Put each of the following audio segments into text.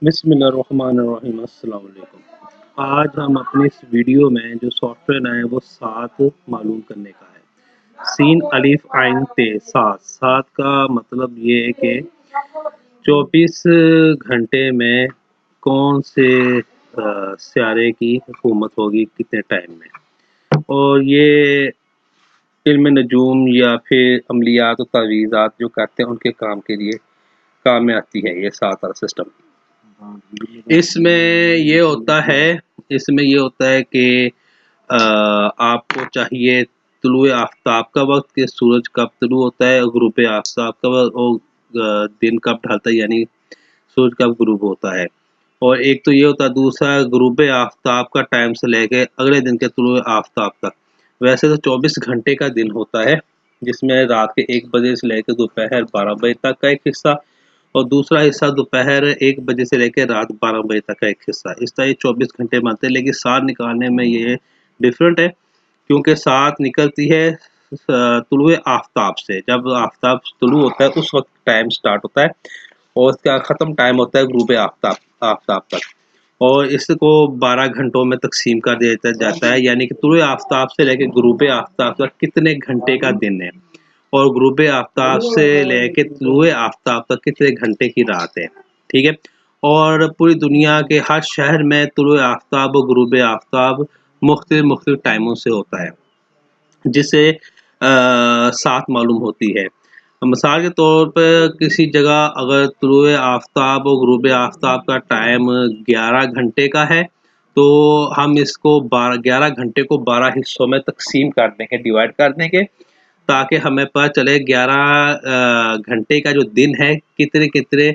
बिस्मिल्लाहिर्रहमानिर्रहीम। अस्सलाम वालेकुम। आज हम अपने इस वीडियो में जो सॉफ्टवेयर है वो सात मालूम करने का है। सीन अलिफ आइन ते सात। सात का मतलब ये है कि 24 घंटे में कौन से सियारे की हुकूमत होगी कितने टाइम में, और ये इल्म नजूम या फिर अमलियात और तावीज़ात जो करते हैं उनके काम के लिए काम में आती है ये सात वाला सिस्टम। इसमें ये होता है कि आपको चाहिए तुलुए आफ्ताब का वक्त कि सूरज कब तुलू होता है, और गुरूब आफ्ताब का वक्त, और दिन कब ढलता है यानी सूरज कब गुरूब होता है। और एक तो ये होता है, दूसरा गुरूब आफ्ताब का टाइम से लेके अगले दिन के तुलुए आफ्ताब तक। वैसे तो 24 घंटे का दिन होता है, जिसमें रात के 1 बजे से लेकर दोपहर 12 बजे तक का एक हिस्सा, और दूसरा हिस्सा दोपहर 1 बजे से लेकर रात 12 बजे तक का एक हिस्सा। इस तरह ये 24 घंटे बनते हैं, लेकिन सात निकालने में ये डिफरेंट है, क्योंकि सात निकलती है तुलुए आफ्ताब से। जब आफ्ताब तुलू होता है उस वक्त टाइम स्टार्ट होता है, और इसका ख़त्म टाइम होता है गुरूब आफ्ताब आफ्ताब तक। और इसको 12 घंटों में तकसीम कर दिया जाता है, यानी कि तुलुए आफ्ताब से लेकर गुरूब आफ्ताब तक कितने घंटे का दिन है, और गुरूब आफ्ताब से लेके तुलुए आफ्ताब तक कितने घंटे की रात है। ठीक है। और पूरी दुनिया के हर शहर में तुलुए आफ्ताब और गुरूब आफ्ताब मुख्तलिफ टाइमों से होता है, जिससे साथ मालूम होती है। मिसाल के तौर पर किसी जगह अगर तुलुए आफ्ताब और गुरूब आफ्ताब का टाइम 11 घंटे का है, तो हम इसको 11 घंटे को 12 हिस्सों में तकसीम कर देंगे, डिवाइड कर देंगे, ताकि हमें पता चले 11 घंटे का जो दिन है कितने कितने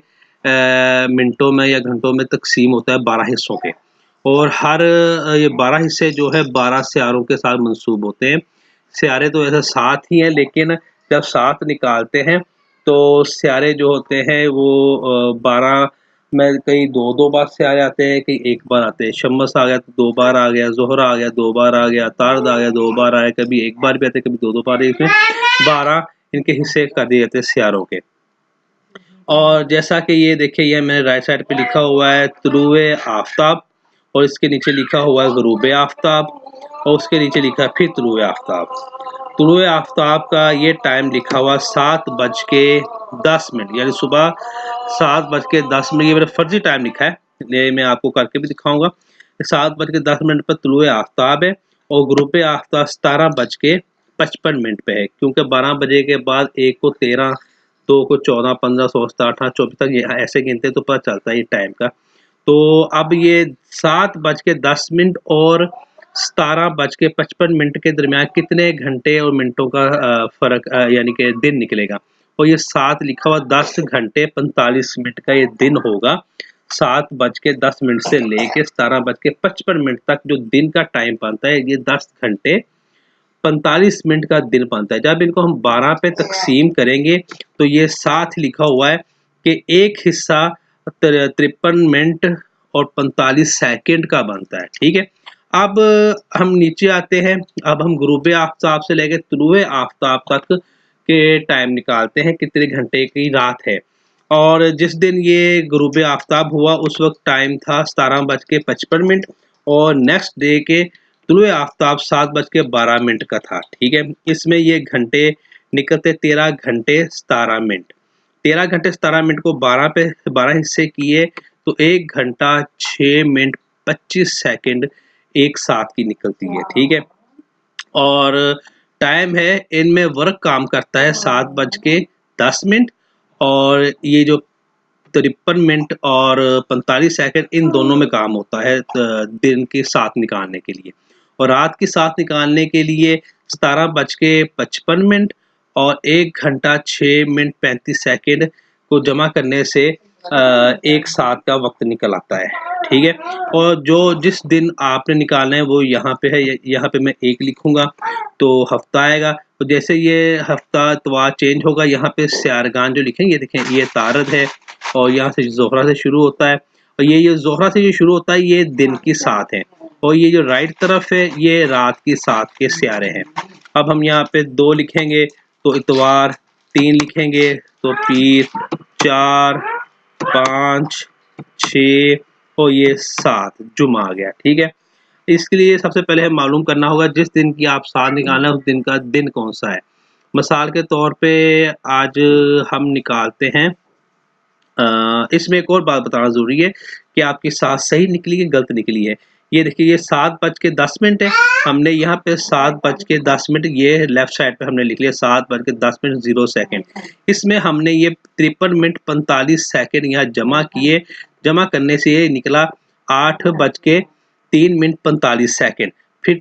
मिनटों में या घंटों में तकसीम होता है 12 हिस्सों के। और हर ये 12 हिस्से जो है 12 सियारों के साथ मंसूब होते हैं। सियारे तो ऐसे 7 ही हैं, लेकिन जब 7 निकालते हैं तो सियारे जो होते हैं वो 12 में कई 2-2 बार सियारे आते हैं, कई एक बार आते हैं। शम्स आ गया तो 2 बार आ गया, ज़ोहरा आ गया 2 बार आ गया, तारद आ गया 2 बार आया, कभी 1 बार भी आते हैं, कभी 2-2 बार। इसमें 12 इनके हिस्से कर दिए जाते हैं सियारों के। और जैसा कि ये देखिए, ये मैंने राइट साइड पे लिखा हुआ है तुलुए आफ्ताब, और इसके नीचे लिखा हुआ है गुरूब आफ्ताब, और उसके नीचे लिखा है फिर तुलुए आफ्ताब। तुलुए आफ्ताब का ये टाइम लिखा हुआ 7:10, यानी सुबह 7:10। ये मेरा फर्जी टाइम लिखा है, ये मैं आपको करके भी दिखाऊंगा। 7:10 पर तुलुए आफ्ताब है, और गुरूब आफ्ताब 17:55 पे है, क्योंकि 12 बजे के बाद 1 को 13, 2 को 14, 15, 16, 17, 18, 24 तक ये ऐसे गिनते तो पता चलता है ये टाइम का। तो अब ये 7:10 और 17:55 के दरमियान कितने घंटे और मिनटों का फ़र्क, यानी कि दिन निकलेगा। और ये 7 लिखा हुआ 10 घंटे 45 मिनट का ये दिन होगा। 7:10 से लेके 17:55 तक जो दिन का टाइम बनता है, ये 10 घंटे 45 मिनट का दिन बनता है। जब इनको हम 12 पे तकसीम करेंगे तो ये 7 लिखा हुआ है कि एक हिस्सा 53 मिनट और 45 सेकंड का बनता है। ठीक है। अब हम नीचे आते हैं। अब हम गुरूब आफ्ताब से लेकर तुलुए आफ्ताब तक के टाइम निकालते हैं, कितने घंटे की रात है। और जिस दिन ये गुरूब आफ्ताब हुआ उस वक्त टाइम था 17:55, और नेक्स्ट डे के तुलुए आफ्ताब 7:12 का था। ठीक है। इसमें ये घंटे निकलते 13 घंटे 17 मिनट। 13 घंटे 17 मिनट को 12 पे 12 हिस्से किए तो 1 घंटा 6 मिनट 25 सेकंड एक साथ की निकलती है। ठीक है। और टाइम है, इनमें वर्क काम करता है 7:10, और ये जो 53 मिनट और 45 सेकंड इन दोनों में काम होता है दिन के 7 निकालने के लिए। और रात की 7 निकालने के लिए 17:55 और 1 घंटा 6 मिनट 35 सेकंड को जमा करने से एक 7 का वक्त निकल आता है। ठीक है। और जो जिस दिन आपने निकालना है वो यहाँ पे है, यहाँ पे मैं 1 लिखूंगा तो हफ्ता आएगा। तो जैसे ये हफ्ता इतवार चेंज होगा, यहाँ पे सियारगान जो लिखेंगे, देखें ये तारद है, और यहाँ से ज़ोहरा से शुरू होता है, और ये ज़ोहरा से जो शुरू होता है ये दिन की 7 है, और ये जो राइट तरफ है ये रात की 7 के सियारे हैं। अब हम यहाँ पे 2 लिखेंगे तो इतवार, 3 लिखेंगे तो पीर, 4, 5, 6 और ये 7 जुमा आ गया। ठीक है, इसके लिए सबसे पहले हमें मालूम करना होगा जिस दिन की आप साथ निकालना है उस दिन का दिन कौन सा है। मिसाल के तौर पे आज हम निकालते हैं, इसमें एक और बात बताना ज़रूरी है कि आपकी सात सही निकली है गलत निकली है। ये देखिए ये 7:10 है, हमने यहाँ पे 7:10 ये लेफ्ट साइड पे हमने लिख लिया 7:10 इसमें हमने ये 53 मिनट 45 सेकंड यहाँ जमा किए। जमा करने से ये निकला 8:03 मिनट 45 सेकंड। फिर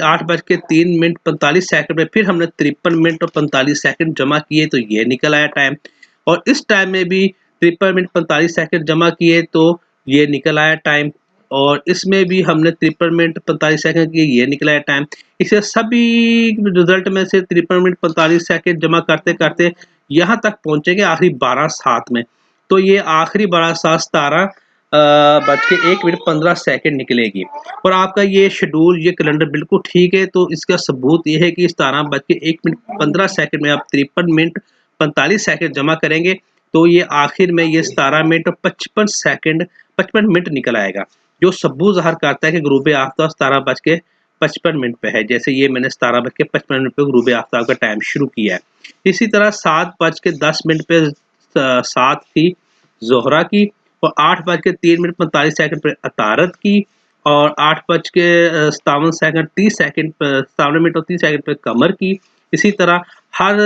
8:03 मिनट 45 सेकंड में फिर हमने 53 मिनट और 45 सेकंड जमा किए तो ये निकल आया टाइम। और इस टाइम में भी 53 मिनट 45 सेकंड जमा किए तो ये निकल आया टाइम। और इसमें भी हमने 53 मिनट 45 सेकंड किए, ये निकला है टाइम। इसे सभी रिजल्ट में से 53 मिनट 45 सेकंड जमा करते करते यहाँ तक पहुंचेंगे आखिरी 12:07 में। तो ये आखिरी 12:07 17:01 निकलेगी। और आपका ये शेड्यूल ये कैलेंडर बिल्कुल ठीक है। तो इसका सबूत ये है कि 17:01 में आप 53 मिनट 45 सेकंड जमा करेंगे तो ये आखिर में ये 17 मिनट और 55 मिनट निकल आएगा, जो सबूत ज़ाहिर करता है कि ग़ुरूब आफ्ताब 17:55 पे है। जैसे ये मैंने 17:55 पे ग़ुरूब आफ्ताब का टाइम शुरू किया है। इसी तरह 7:10 पे 7 थी ज़ोहरा की, और 8:03 पे अतारत की, और 57 मिनट और 30 सेकंड पे कमर की। इसी तरह हर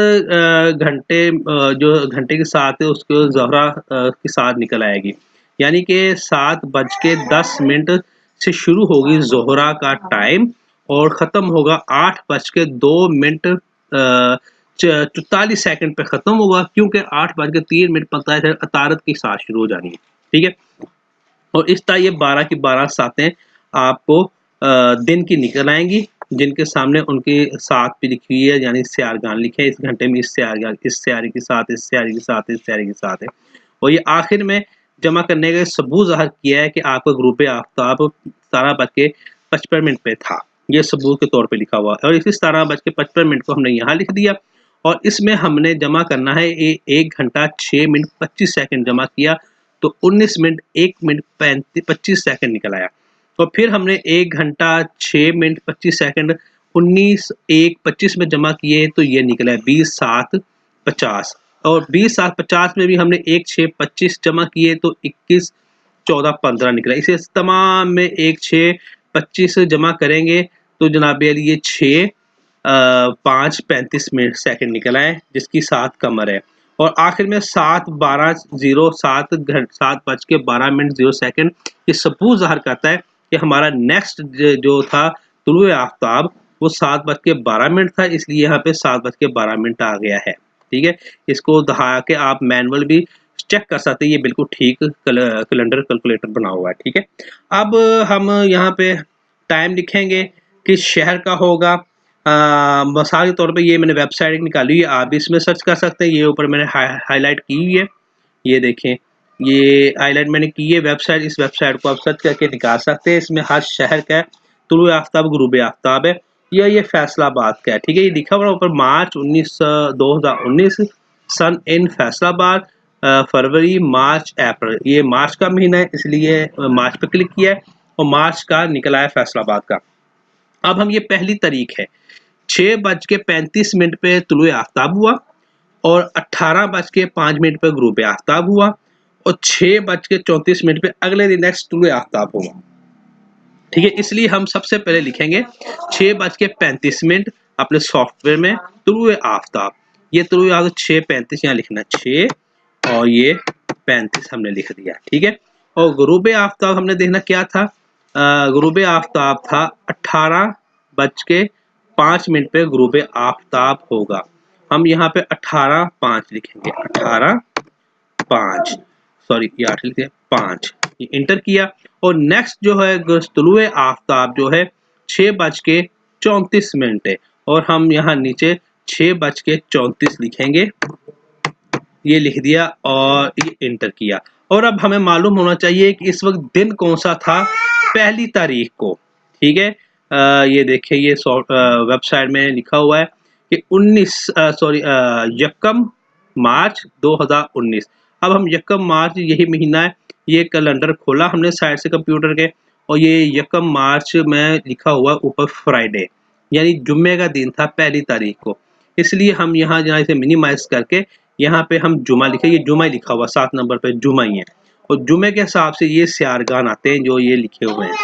घंटे जो घंटे के साथ है उसको ज़ोहरा के साथ निकल आएगी। यानी कि 7:10 से शुरू होगी ज़ोहरा का टाइम और ख़त्म होगा 8:02 44 सेकंड पे ख़त्म होगा, क्योंकि 8:03 अतारत के साथ शुरू हो जानी है। ठीक है, और इस तरह ये 12 की 12 सातें आपको दिन की निकल आएंगी, जिनके सामने उनकी साथ भी लिखी हुई है, यानी स्यारगान लिखे हैं। इस घंटे में इस स्यारे की साथ, इस स्यारे की साथ, इस स्यारे की साथ है। और ये आखिर में जमा करने का सबूत ज़ाहिर किया है कि आपका ग़ुरूब आफ्ताब 17:55 पे था। ये सबूत के तौर पे लिखा हुआ है। और इसी 17:55 को हमने यहाँ लिख दिया, और इसमें हमने जमा करना है 1 घंटा 6 मिनट 25 सेकंड जमा किया तो 19 मिनट 1 मिनट 25 सेकंड निकल आया। तो फिर हमने 1 घंटा 6 मिनट 25 सेकंड 19:1:25 में जमा किए तो ये निकला है 20:07:50। और 20:07:50 में भी हमने 1:06:25 जमा किए तो 21:14:15 निकला। इसे तमाम में 1:06:25 जमा करेंगे तो जनाब अली ये 6:05:35 मिनट सेकंड निकला है, जिसकी 7 कमर है। और आखिर में 7:12:07 ये सबूत ज़ाहिर करता है कि हमारा नेक्स्ट जो था तुलुए आफ्ताब वो 7:12 था, इसलिए यहाँ पे 7:12 आ गया है। ठीक है, इसको दहा के आप मैनुअल भी चेक कर सकते हैं, ये बिल्कुल ठीक कैलेंडर कैलकुलेटर बना हुआ है। ठीक है, अब हम यहाँ पे टाइम लिखेंगे किस शहर का होगा। मिसाल के तौर पे ये मैंने वेबसाइट निकाली हुई है, आप भी इसमें सर्च कर सकते हैं। ये ऊपर मैंने हाईलाइट की हुई है, ये देखें, ये हाईलाइट मैंने की है वेबसाइट। इस वेबसाइट को आप सर्च करके निकाल सकते हैं। इसमें हर शहर का तुलुए आफ्ताब ग़ुरूब आफ्ताब है। ये फैसलाबाद का है। ठीक है, ये लिखा हुआ ऊपर मार्च 2019 सन इन फैसलाबाद, फरवरी मार्च अप्रैल, ये मार्च का महीना है इसलिए मार्च पे क्लिक किया है, और मार्च का निकला है फैसलाबाद का। अब हम ये पहली तारीख है 6:35 पे तुलुए आफ्ताब हुआ, और 18:05 पे ग़ुरूब आफ्ताब हुआ, और 6:34 पे अगले दिन नेक्स्ट तुलुए आफ्ताब हुआ। ठीक है, इसलिए हम सबसे पहले लिखेंगे 6:35 अपने सॉफ्टवेयर में तुलुए आफ्ताब। ये तुलुए आफ्ताब 6:35 यहाँ लिखना, 6 और ये 35 हमने लिख दिया। ठीक है, और ग़ुरूब आफ्ताब हमने देखना क्या था, ग़ुरूब आफ्ताब था 18:05 पे ग़ुरूब आफ्ताब होगा। हम यहाँ पे 18:05 लिखेंगे, 18:05 सॉरी ये 8 लिखे 5, ये इंटर किया। और नेक्स्ट जो है तुलुए आफ्ताब जो है 6:34 है, और हम यहाँ नीचे 6:34 लिखेंगे, ये लिख दिया और ये इंटर किया। और अब हमें मालूम होना चाहिए कि इस वक्त दिन कौन सा था पहली तारीख को। ठीक है, ये देखिए ये वेबसाइट में लिखा हुआ है कि 1 मार्च 2019। अब हम 1 मार्च, यही महीना है, ये कैलेंडर खोला हमने साइड से कंप्यूटर के, और ये 1 मार्च में लिखा हुआ ऊपर फ्राइडे, यानी जुम्मे का दिन था, पहली तारीख को। इसलिए हम यहाँ जहाँ इसे मिनिमाइज करके यहाँ पे हम जुमा लिखे, ये जुमा ही लिखा हुआ 7 नंबर पे जुमा ही है, और जुमे के हिसाब से ये सियारगान आते हैं जो ये लिखे हुए हैं,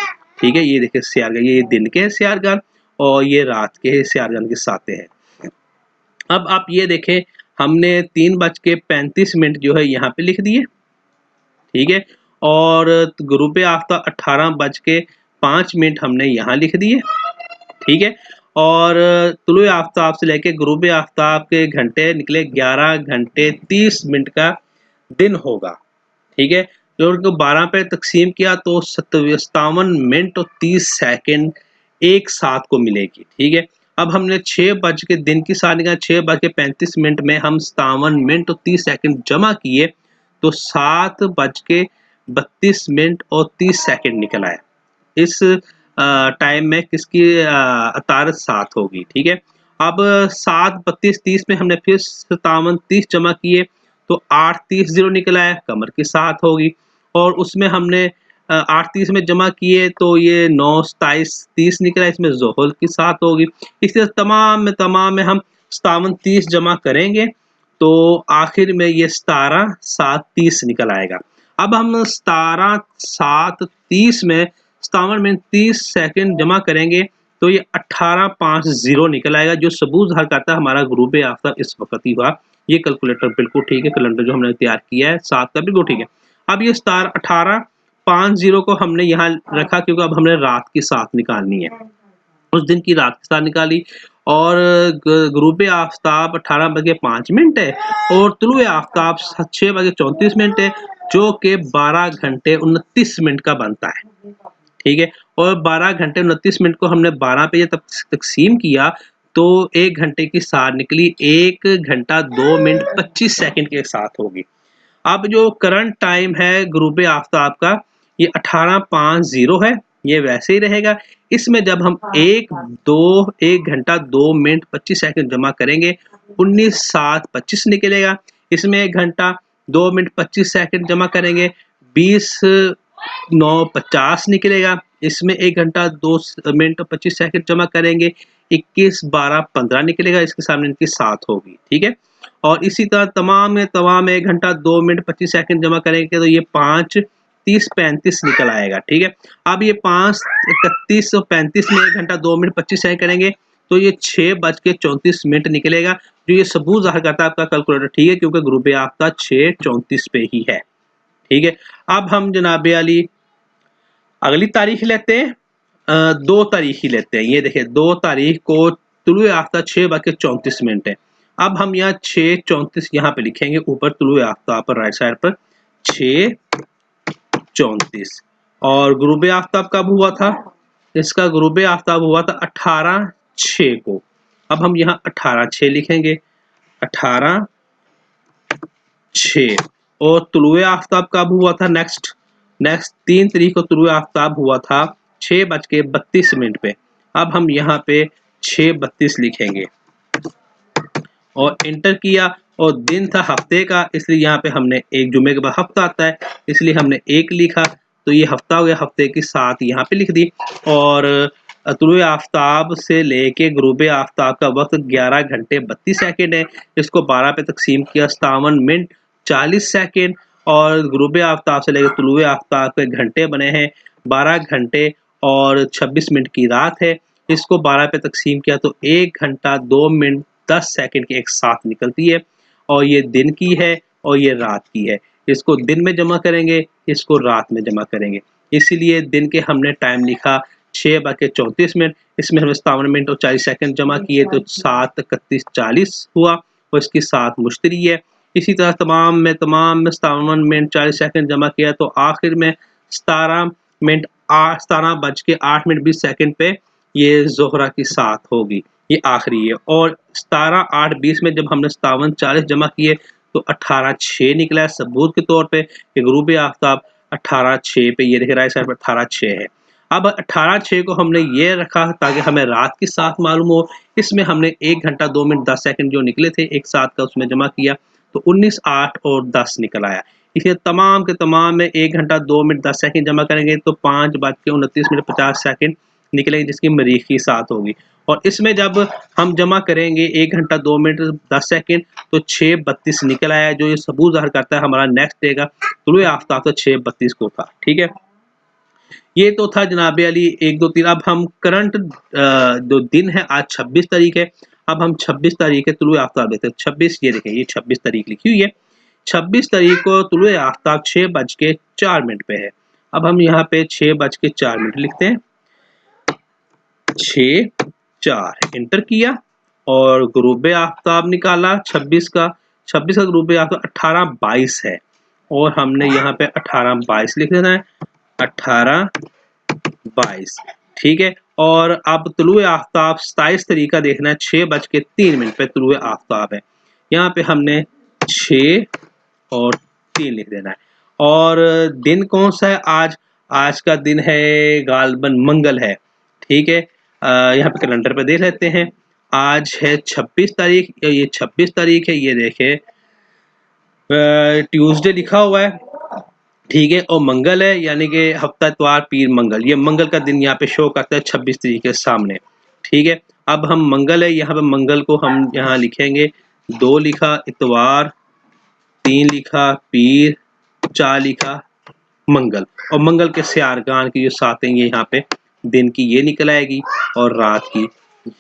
ठीक है। ये देखिए सियारगान, ये दिन के सियारगान और ये रात के सियारगान के साथ हैं। अब आप ये देखें, हमने 3:35 जो है यहाँ पे लिख दिए, ठीक है, और गुरूब आफ्ताब 18:05 हमने यहाँ लिख दिए, ठीक है, और तुलुए आफ्ताब से लेके गुरूब आफ्ताब के घंटे निकले 11 घंटे 30 मिनट का दिन होगा, ठीक है। जो उनको 12 पे तकसीम किया तो 57 मिनट और 30 सेकंड एक साथ को मिलेगी, ठीक है। अब हमने 6 बज के दिन की साथ निकाला, 6:35 में हम 57 मिनट और 30 सेकंड जमा किए तो 7:32 और 30 सेकंड निकल आया। इस टाइम में किसकी अतारत 7 होगी, ठीक है। अब 7:32 में हमने फिर 57 30 जमा किए तो 8:30 निकल आया, कमर की 7 होगी, और उसमें हमने 8:30 में जमा किए तो ये 9:27 निकला, इसमें ज़ोहर की 7 होगी। इसी तरह तमाम में हम 57 30 जमा करेंगे तो आखिर में ये 17 7 30 निकल आएगा। अब हम 17 7 30 में 57 मिनट 30 सेकंड जमा करेंगे तो ये 18:50 निकल आएगा, जो सबूत ज़ाहिर करता है हमारा गुरूब आफ्ताब इस वक्त ही हुआ। ये कैलकुलेटर बिल्कुल ठीक है, कैलेंडर जो हमने तैयार किया है 7 का बिल्कुल ठीक है। अब ये 18:50 को हमने यहाँ रखा क्योंकि अब हमने रात की 7 निकालनी है, उस दिन की रात की 7 निकाली, और गुरूब आफ्ताब 18:05 है और तुलुए आफ्ताब 6:34 है, जो कि 12 घंटे 29 मिनट का बनता है, ठीक है। और 12 घंटे 29 मिनट को हमने 12 पे तकसीम किया तो 1 घंटे की 7 निकली, 1 घंटा 2 मिनट 25 सेकंड के साथ होगी। अब जो करंट टाइम है गुरूब आफ्ताब का ये 18:50 है, ये वैसे ही रहेगा। इसमें जब हम 1 घंटा 2 मिनट 25 सेकंड जमा करेंगे 19:07:25 निकलेगा। इसमें 1 घंटा 2 मिनट 25 सेकंड जमा करेंगे 20:09:50 निकलेगा। इसमें 1 घंटा 2 मिनट 25 सेकंड जमा करेंगे 21:12:15 निकलेगा, इसके सामने इनकी 7 होगी, ठीक है। और इसी तरह तमाम 1 घंटा 2 मिनट 25 सेकंड जमा करेंगे तो ये 5:30:35 निकल आएगा, ठीक है। अब ये 5:31 और 35 में 1 घंटा 2 मिनट 25 सेकंड करेंगे तो ये 6:34 निकलेगा, जो ये सबूत ज़ाहिर करता है आपका कैलकुलेटर ठीक है, क्योंकि गुरूब आफ्ताब 6:34 पे ही है, ठीक है। अब हम जनाब अली अगली तारीख लेते हैं, 2 तारीख ही लेते हैं। ये देखिए 2 तारीख को तुलुए आफ्ताब 6:34 है। अब हम यहाँ 6:34 यहाँ पे लिखेंगे ऊपर तुलुए आफ्ताब पर राइट साइड पर 6:34, और गुरूब आफ्ताब कब हुआ था? इसका गुरूब आफ्ताब हुआ था 18/6 को। अब हम यहाँ 18/6 लिखेंगे, 18/6, और तुलुए आफ्ताब कब हुआ था? नेक्स्ट 3 तारीख को तुलुए आफ्ताब हुआ था 6:32 पे। अब हम यहाँ पे 6:32 लिखेंगे और इंटर किया, और दिन था हफ्ते का, इसलिए यहाँ पे हमने एक जुमे के बाद हफ्ता आता है इसलिए हमने 1 लिखा, तो ये हफ्ता हो गया, हफ्ते की 7 यहाँ पे लिख दी। और तुलुए आफ्ताब से लेके गुरूब आफ्ताब का वक्त 11 घंटे 32 सेकंड है, इसको 12 पे तकसीम किया 57 मिनट 40 सेकंड, और गुरूब आफ्ताब से लेकर तुलुए आफ्ताब के घंटे बने हैं 12 घंटे और 26 मिनट की रात है, इसको 12 पे तकसीम किया तो 1 घंटा 2 मिनट 10 सेकंड के एक साथ निकलती है, और ये दिन की है और ये रात की है। इसको दिन में जमा करेंगे, इसको रात में जमा करेंगे, इसीलिए दिन के हमने टाइम लिखा 6:34, इसमें हमने 57 मिनट और 40 सेकंड जमा किए तो 7:31:40 हुआ, और इसकी 7 मुश्तरी है। इसी तरह तमाम में 57 मिनट 40 सेकंड जमा किया तो आखिर में 17:08 पे ये ज़ोहरा की 7 होगी, ये आखिरी है। और 17:08:20 में जब हमने 57 40 जमा किए तो 18/6 निकला है, सबूत के तौर पे कि गुरूब आफ्ताब 18/6 पे, ये देखिए राइट साइड पर 18/6 है। अब 18/6 को हमने ये रखा ताकि हमें रात की 7 मालूम हो, इसमें हमने 1 घंटा 2 मिनट 10 सेकंड जो निकले थे एक साथ का उसमें जमा किया तो 19, 8 और 10 निकल आया। इसे तमाम के तमाम में 1 घंटा 2 मिनट 10 सेकंड जमा करेंगे तो 5:29 निकलेगी, जिसकी मरीख की साथ होगी। और इसमें जब हम जमा करेंगे 1 घंटा 2 मिनट 10 सेकंड तो 6:32 निकल आया, जो ये सबूत ज़ाहिर करता है हमारा नेक्स्ट डे का तुलुए आफ्ताब तो 6:32 को था। ठीक है, ये तो था जनाब अली 1 2 3। अब हम करंट जो दिन है, आज 26 तारीख है, अब हम 26 तारीख है तुलुए आफ्ताब देखते हैं। 26, ये देखें, ये 26 तारीख लिखी हुई है। 26 तारीख को तुलुए आफ्ताब 6:04 पे है। अब हम यहाँ पे 6:04 लिखते हैं, 6:04 इंटर किया और गुरूब आफ्ताब निकाला 26 का। 26 का गुरूब आफ्ताब 18:22 है और हमने यहाँ पे 18:22 लिख देना है, 18:22। ठीक है, और अब तुलुए आफ्ताब 27 तारीख का देखना है, 6:03 पे तुलुए आफ्ताब है। यहाँ पे हमने 6 और 3 लिख देना है। और दिन कौन सा है आज? आज का दिन है गालबन मंगल है। ठीक है, यहाँ पे कैलेंडर पे देख लेते हैं, आज है 26 तारीख, ये 26 तारीख है, ये देखे ट्यूसडे लिखा हुआ है। ठीक है, और मंगल है, यानी कि हफ्ता इतवार पीर मंगल, ये मंगल का दिन यहाँ पे शो करता है 26 तारीख के सामने। ठीक है, अब हम मंगल है, यहाँ पे मंगल को हम यहाँ लिखेंगे, 2 लिखा इतवार, 3 लिखा पीर, 4 लिखा मंगल, और मंगल के स्यारगान की जो सातें ये यहाँ पे दिन की ये निकल आएगी और रात की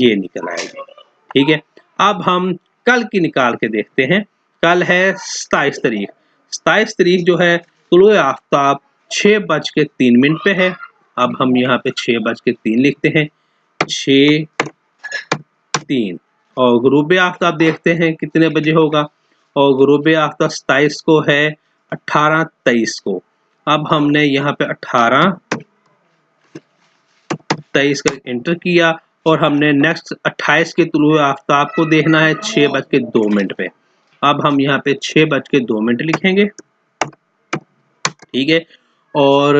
ये निकल आएगी। ठीक है, अब हम कल की निकाल के देखते हैं। कल है 27 तारीख। 27 तारीख जो है तुलुए आफ्ताब 6:03 पे है। अब हम यहाँ पे 6:03 लिखते हैं, 6:03, और गुरूब आफ्ताब देखते हैं कितने बजे होगा, और गुरूब आफ्ताब 27 को है, 18:23 को। अब हमने यहाँ पे 18:23 का इंटर किया और हमने नेक्स्ट 28 के तुलुए आफ्ताब को देखना है 6:02 पे। अब हम यहाँ पे 6:02 लिखेंगे। ठीक है, और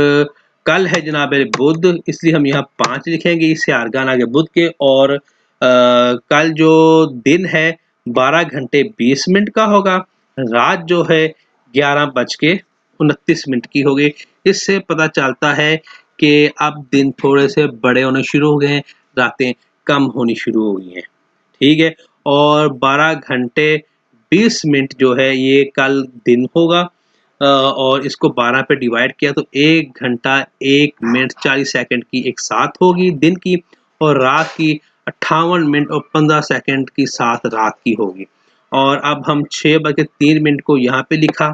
कल है जनाब बुध, इसलिए हम यहाँ 5 लिखेंगे, इससे आरगान आगे बुध के। और कल जो दिन है 12 घंटे 20 मिनट का होगा, रात जो है 11:29 की होगी। इससे पता चलता है कि अब दिन थोड़े से बड़े होने शुरू हो गए हैं, रातें कम होनी शुरू हो गई हैं। ठीक है, और 12 घंटे 20 मिनट जो है ये कल दिन होगा, और इसको 12 पे डिवाइड किया तो 1 घंटा 1 मिनट 40 सेकंड की एक साथ होगी दिन की, और रात की 58 मिनट और 15 सेकंड की साथ रात की होगी। और अब हम 6:03 को यहाँ पे लिखा।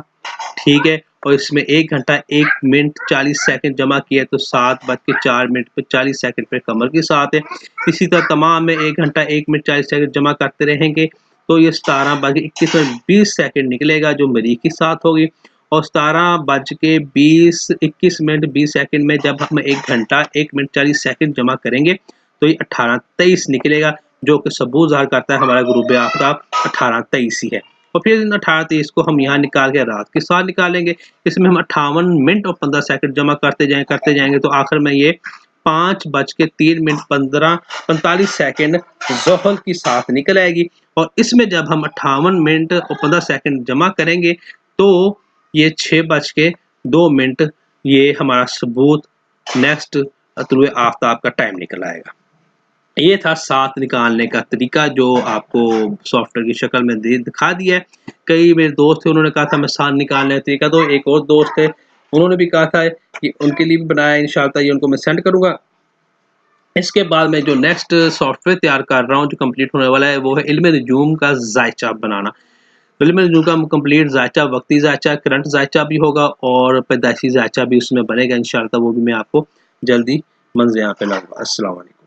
ठीक है, और इसमें 1 घंटा 1 मिनट 40 सेकंड जमा किया तो 7:04 पे 40 सेकंड पे कमर के साथ है। इसी तरह तमाम में 1 घंटा 1 मिनट 40 सेकंड जमा करते रहेंगे तो ये 17:21 में 20 सेकंड निकलेगा, जो मरीख के साथ होगी। और 17:21 मिनट 20 सेकंड में जब हम 1 घंटा 1 मिनट 40 सेकंड जमा करेंगे तो ये 18:23 निकलेगा, जो कि सबूत ज़ाहिर करता है हमारा गुरूब आफ्ताब 18:23 ही है। और फिर इन 18:23 को हम यहाँ निकाल के रात के साथ निकालेंगे। इसमें हम 58 मिनट और 15 सेकंड जमा करते जाएंगे तो आखिर में ये 5:03 45 सेकंड ज़ोहर की साथ निकल आएगी। और इसमें जब हम 58 मिनट और 15 सेकंड जमा करेंगे तो ये 6:02 ये हमारा सबूत नेक्स्ट तुलुए आफ्ताब का टाइम निकल आएगा। ये था 7 निकालने का तरीका, जो आपको सॉफ्टवेयर की शक्ल में दिखा दिया है। कई मेरे दोस्त थे, उन्होंने कहा था मैं 7 निकालने का तरीका, तो एक और दोस्त थे उन्होंने भी कहा था कि उनके लिए भी बनाया, इंशाअल्लाह ये उनको मैं सेंड करूँगा। इसके बाद मैं जो नेक्स्ट सॉफ्टवेयर तैयार कर रहा हूँ जो कंप्लीट होने वाला है वो है इल्म नजूम का जायचा बनाना। इल्म नजूम का कंप्लीट जायचा, वक्ती जायचा, करंट जायचा भी होगा और पैदाइशी जायचा भी उसमें बनेगा इंशाअल्लाह। वो भी मैं आपको जल्दी मंज़िल यहाँ पे लाऊंगा। अस्सलाम वालेकुम।